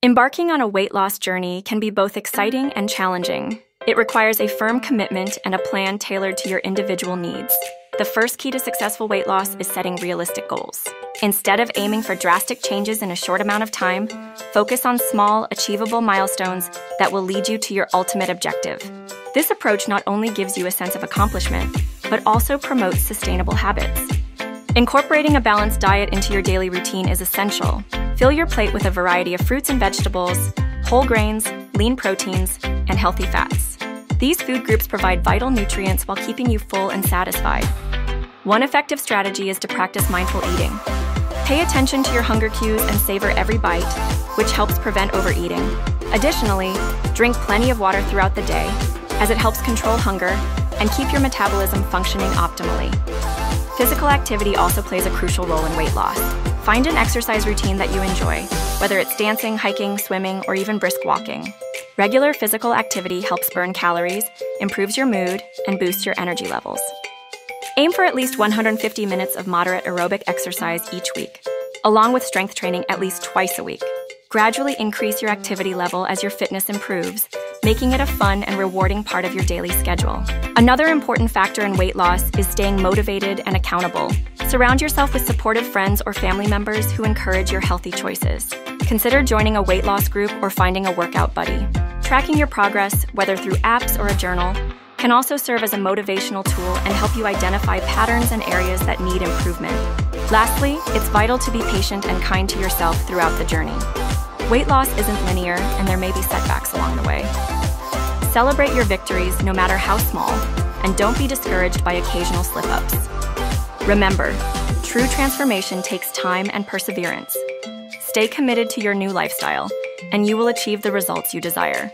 Embarking on a weight loss journey can be both exciting and challenging. It requires a firm commitment and a plan tailored to your individual needs. The first key to successful weight loss is setting realistic goals. Instead of aiming for drastic changes in a short amount of time, focus on small, achievable milestones that will lead you to your ultimate objective. This approach not only gives you a sense of accomplishment, but also promotes sustainable habits. Incorporating a balanced diet into your daily routine is essential. Fill your plate with a variety of fruits and vegetables, whole grains, lean proteins, and healthy fats. These food groups provide vital nutrients while keeping you full and satisfied. One effective strategy is to practice mindful eating. Pay attention to your hunger cues and savor every bite, which helps prevent overeating. Additionally, drink plenty of water throughout the day, as it helps control hunger and keep your metabolism functioning optimally. Physical activity also plays a crucial role in weight loss. Find an exercise routine that you enjoy, whether it's dancing, hiking, swimming, or even brisk walking. Regular physical activity helps burn calories, improves your mood, and boosts your energy levels. Aim for at least 150 minutes of moderate aerobic exercise each week, along with strength training at least twice a week. Gradually increase your activity level as your fitness improves, making it a fun and rewarding part of your daily schedule. Another important factor in weight loss is staying motivated and accountable. Surround yourself with supportive friends or family members who encourage your healthy choices. Consider joining a weight loss group or finding a workout buddy. Tracking your progress, whether through apps or a journal, can also serve as a motivational tool and help you identify patterns and areas that need improvement. Lastly, it's vital to be patient and kind to yourself throughout the journey. Weight loss isn't linear, and there may be setbacks along the way. Celebrate your victories, no matter how small, and don't be discouraged by occasional slip-ups. Remember, true transformation takes time and perseverance. Stay committed to your new lifestyle, and you will achieve the results you desire.